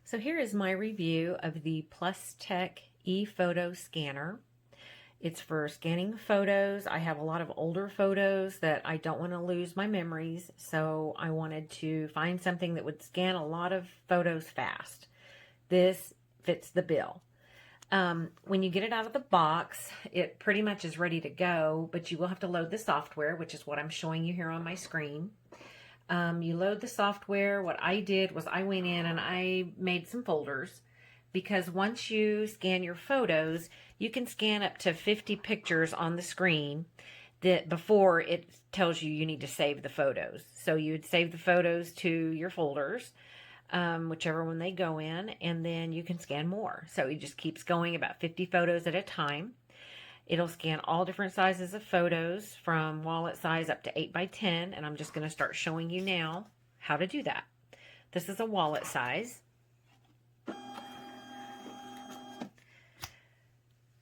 So here is my review of the Plustek ePhoto scanner. It's for scanning photos. I have a lot of older photos that I don't want to lose my memories, so I wanted to find something that would scan a lot of photos fast. This fits the bill. When you get it out of the box, it pretty much is ready to go, but you will have to load the software, which is what I'm showing you here on my screen. You load the software. What I did was I went in and I made some folders, because once you scan your photos, you can scan up to 50 pictures on the screen that before it tells you need to save the photos. So you would save the photos to your folders, whichever one they go in, and then you can scan more. So it just keeps going about 50 photos at a time. It'll scan all different sizes of photos from wallet size up to 8 by 10, and I'm just going to start showing you now how to do that. This is a wallet size. And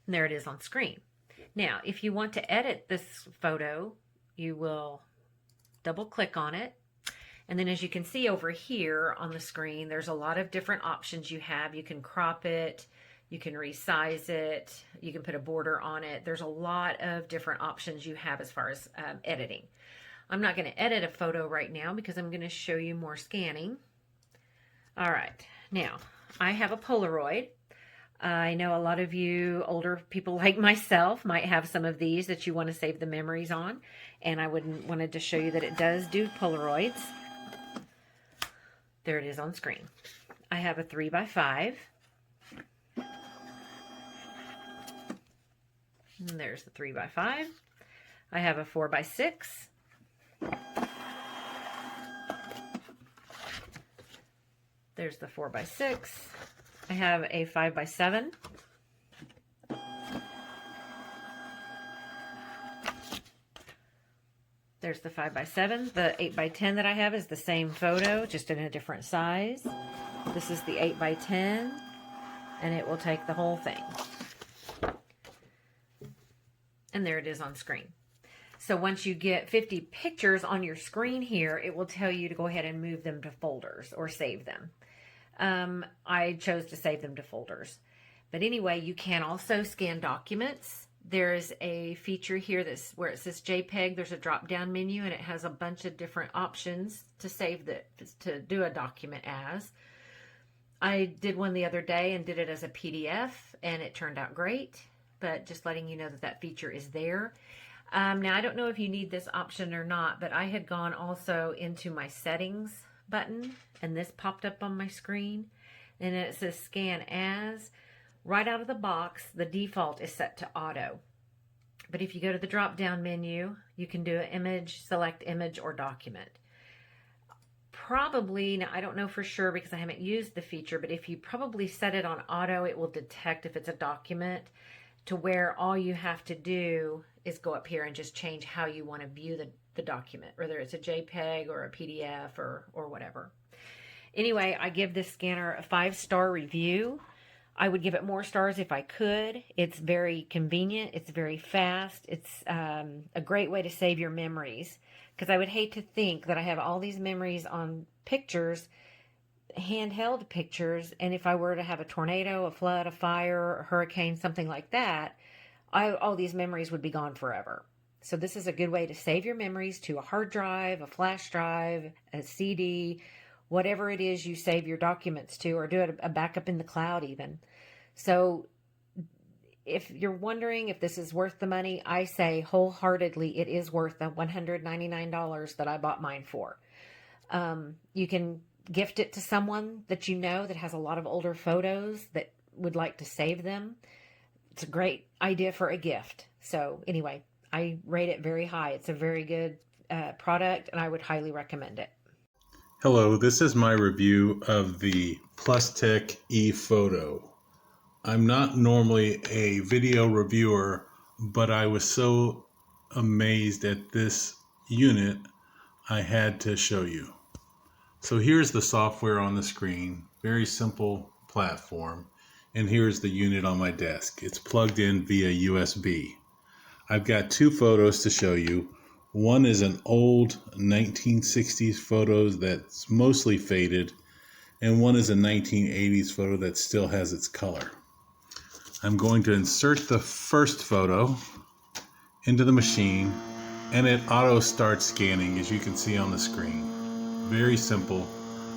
there it is on screen. Now, if you want to edit this photo, you will double click on it. And then as you can see over here on the screen, there's a lot of different options you have. You can crop it. You can resize it. You can put a border on it. There's a lot of different options you have as far as editing. I'm not going to edit a photo right now because I'm going to show you more scanning. All right. Now, I have a Polaroid. I know a lot of you older people like myself might have some of these that you want to save the memories on. And I wanted to show you that it does do Polaroids. There it is on screen. I have a 3 by 5. And there's the 3 by 5. I have a 4 by 6. There's the 4 by 6. I have a 5 by 7. There's the 5 by 7. The 8 by 10 that I have is the same photo, just in a different size. This is the 8 by 10, and it will take the whole thing. And there it is on screen. So once you get 50 pictures on your screen here, it will tell you to go ahead and move them to folders or save them. I chose to save them to folders. But anyway, you can also scan documents. There's a feature here that's where it says JPEG. There's a drop-down menu, and it has a bunch of different options to save to do a document as. I did one the other day and did it as a PDF, and it turned out great. But just letting you know that that feature is there. Now, I don't know if you need this option or not, but I had gone also into my settings button, and this popped up on my screen, and it says scan as. Right out of the box, the default is set to auto. But if you go to the drop-down menu, you can do an image, select image or document. Probably, now I don't know for sure because I haven't used the feature, but if you probably set it on auto, it will detect if it's a document, to where all you have to do is go up here and just change how you want to view the document, whether it's a JPEG or a PDF or whatever. Anyway, I give this scanner a 5-star review. I would give it more stars if I could. It's very convenient. It's very fast. It's a great way to save your memories, because I would hate to think that I have all these memories on pictures, handheld pictures, and if I were to have a tornado, a flood, a fire, a hurricane, something like that, all these memories would be gone forever. So this is a good way to save your memories to a hard drive, a flash drive, a CD, whatever it is you save your documents to, or do a backup in the cloud even. So if you're wondering if this is worth the money, I say wholeheartedly it is worth the $199 that I bought mine for. You can gift it to someone that you know that has a lot of older photos that would like to save them. It's a great idea for a gift. So anyway, I rate it very high. It's a very good product, and I would highly recommend it. Hello, this is my review of the Plustek ePhoto. I'm not normally a video reviewer, but I was so amazed at this unit, I had to show you. So here's the software on the screen, very simple platform, and here's the unit on my desk. It's plugged in via USB. I've got 2 photos to show you. One is an old 1960s photo that's mostly faded, and one is a 1980s photo that still has its color. I'm going to insert the first photo into the machine, and it auto starts scanning, as you can see on the screen. Very simple.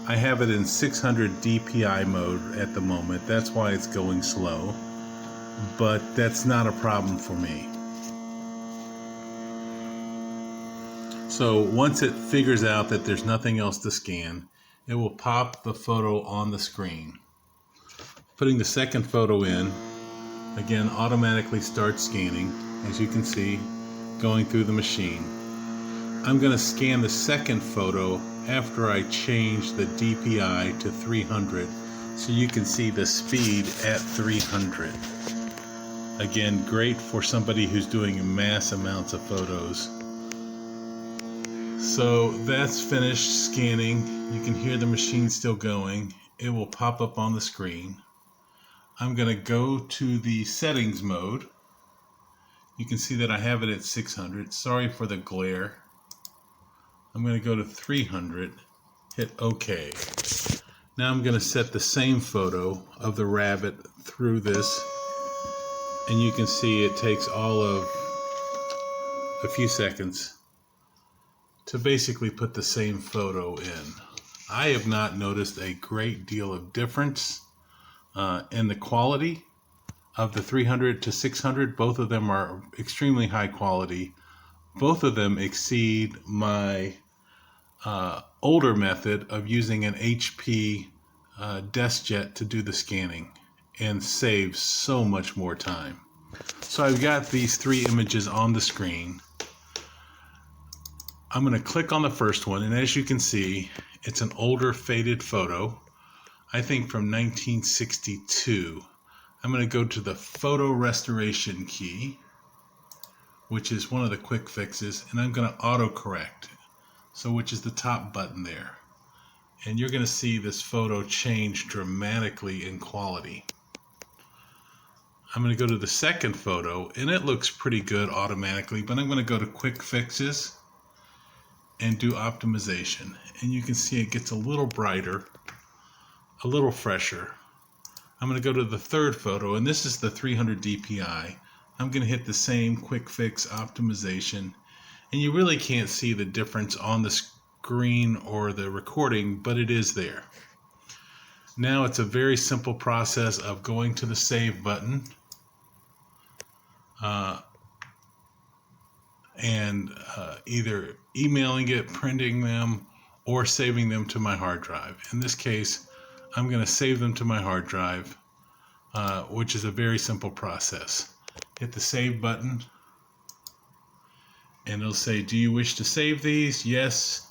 I have it in 600 DPI mode at the moment. That's why it's going slow, but that's not a problem for me. So once it figures out that there's nothing else to scan, it will pop the photo on the screen. Putting the second photo in, again, automatically starts scanning, as you can see, going through the machine. I'm going to scan the second photo after I change the DPI to 300, so you can see the speed at 300. Again, great for somebody who's doing mass amounts of photos. So that's finished scanning. You can hear the machine still going. It will pop up on the screen. I'm going to go to the settings mode. You can see that I have it at 600. Sorry for the glare. I'm going to go to 300, hit OK. Now I'm going to set the same photo of the rabbit through this, and you can see it takes all of a few seconds to basically put the same photo in. I have not noticed a great deal of difference in the quality of the 300 to 600. Both of them are extremely high quality. Both of them exceed my older method of using an HP DeskJet to do the scanning, and saves so much more time. So I've got these three images on the screen. I'm going to click on the first one, and as you can see, it's an older faded photo, I think from 1962. I'm going to go to the photo restoration key, which is one of the quick fixes, and I'm going to autocorrect, so which is the top button there. And you're going to see this photo change dramatically in quality. I'm going to go to the second photo, and it looks pretty good automatically, but I'm going to go to quick fixes and do optimization, and you can see it gets a little brighter, a little fresher. I'm going to go to the third photo, and this is the 300 DPI. I'm going to hit the same quick fix optimization, and you really can't see the difference on the screen or the recording, but it is there. Now it's a very simple process of going to the save button and either emailing it, printing them, or saving them to my hard drive. In this case, I'm going to save them to my hard drive, which is a very simple process. Hit the save button, and it'll say, do you wish to save these? Yes.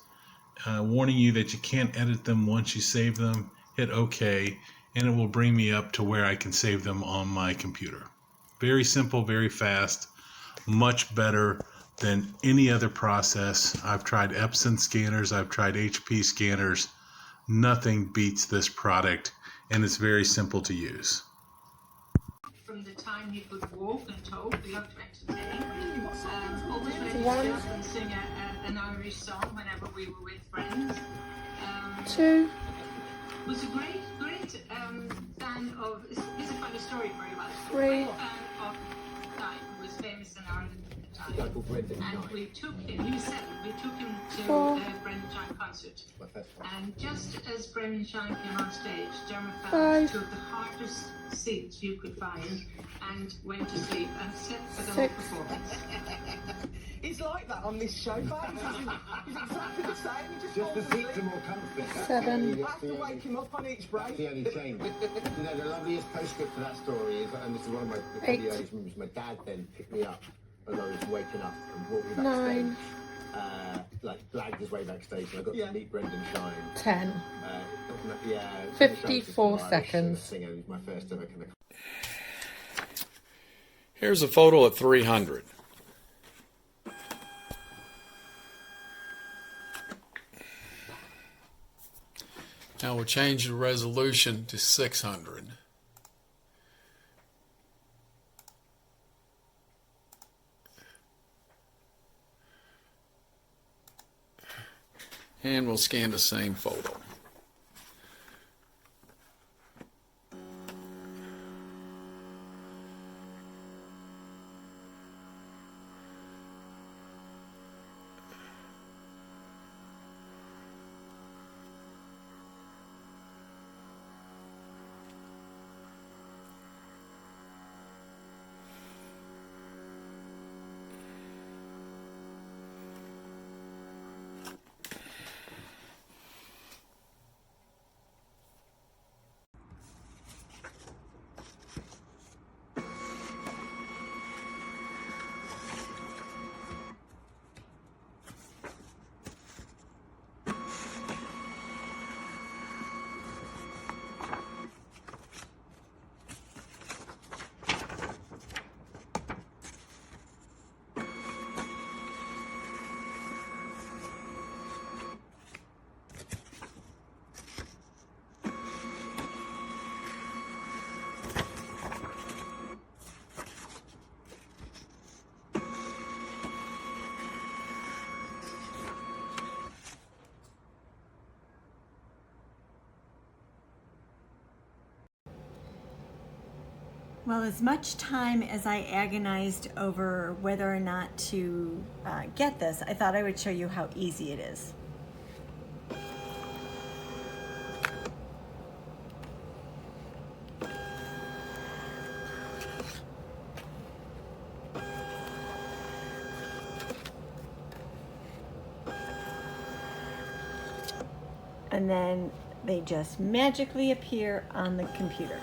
Warning you that you can't edit them once you save them. Hit OK, and it will bring me up to where I can save them on my computer. Very simple, very fast, much better than any other process. I've tried Epson scanners, I've tried HP scanners. Nothing beats this product, and it's very simple to use. From the time he could walk and talk, we love to entertain. Always ready to get up and sing an Irish song whenever we were with friends. Two. Was a great fan of. It's a funny story for you about it. Three. Great fan of Knight, who was famous in Ireland at the time. And we took him. He was 7. We took him to Four. Brendan Shine concert. And just as Brendan Shine came on stage, Dermot Five. Fowles took the hardest seats you could find and went to sleep and slept for the whole Six. performance. He's like that on this show, babe. He's exactly the same. He Just the seats are more comfy. 7. You have to wake him up on each break. That's the only change. You know, the loveliest postscript for that story is, and this is one of my 8. earliest memories, my dad then picked me up as I was waking up and brought me backstage. 9. Like, blagged his way backstage, and I got to meet Brendan Shine. 10. Yeah, 54 seconds. Singer. He was my first ever kind of. Here's a photo at 300. Now we'll change the resolution to 600. And we'll scan the same photo. Well, as much time as I agonized over whether or not to get this, I thought I would show you how easy it is. And then they just magically appear on the computer.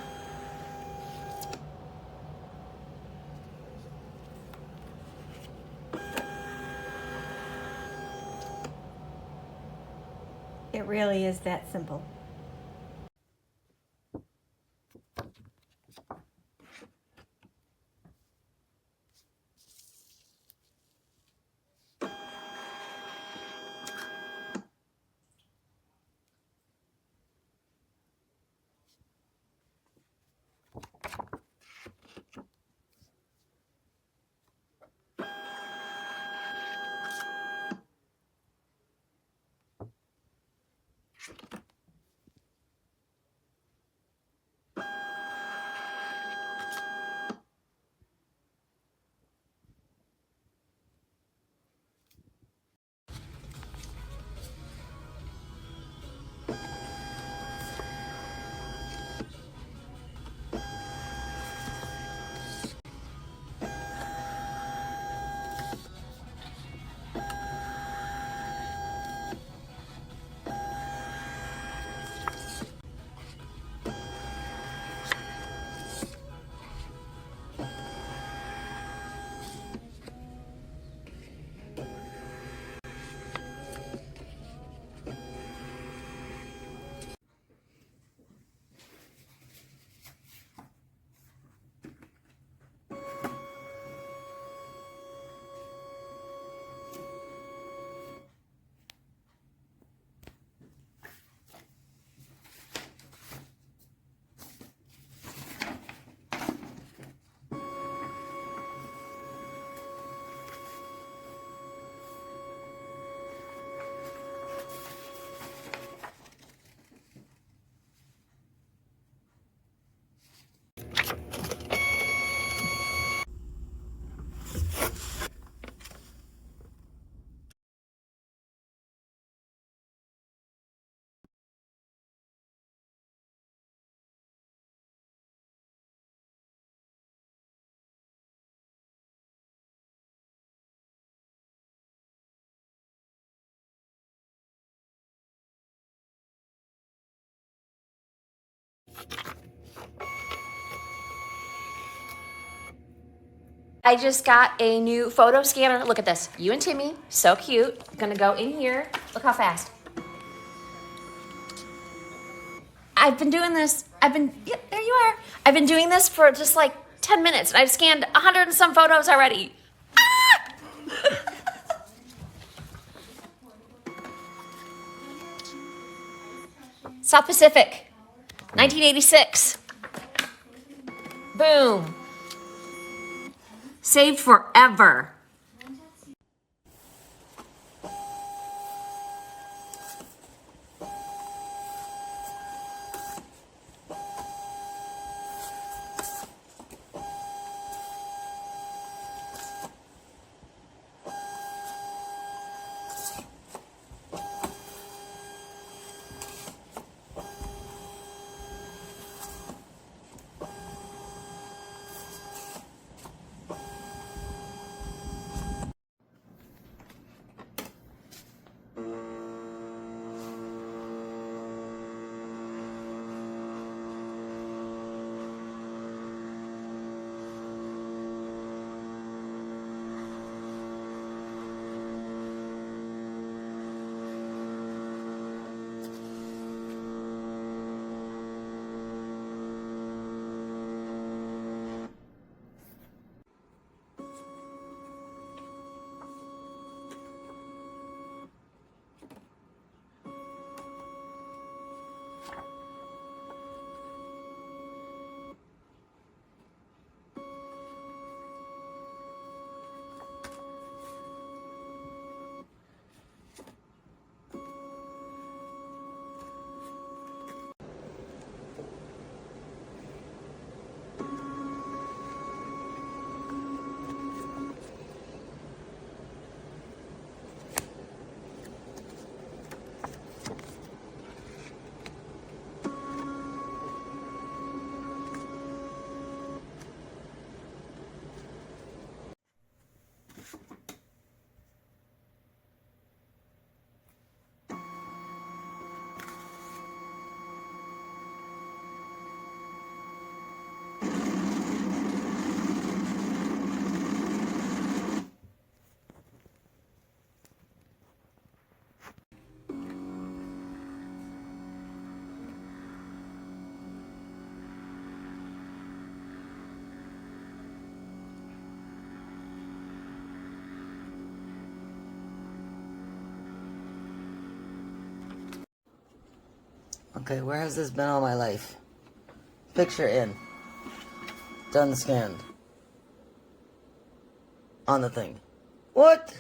It really is that simple. I just got a new photo scanner. Look at this. You and Timmy, so cute. Gonna go in here. Look how fast. I've been doing this. Yeah, there you are. I've been doing this for just like 10 minutes. And I've scanned 100 and some photos already. Ah! South Pacific, 1986. Boom. Saved forever. Okay, where has this been all my life? Picture in. Done scanned. On the thing. What?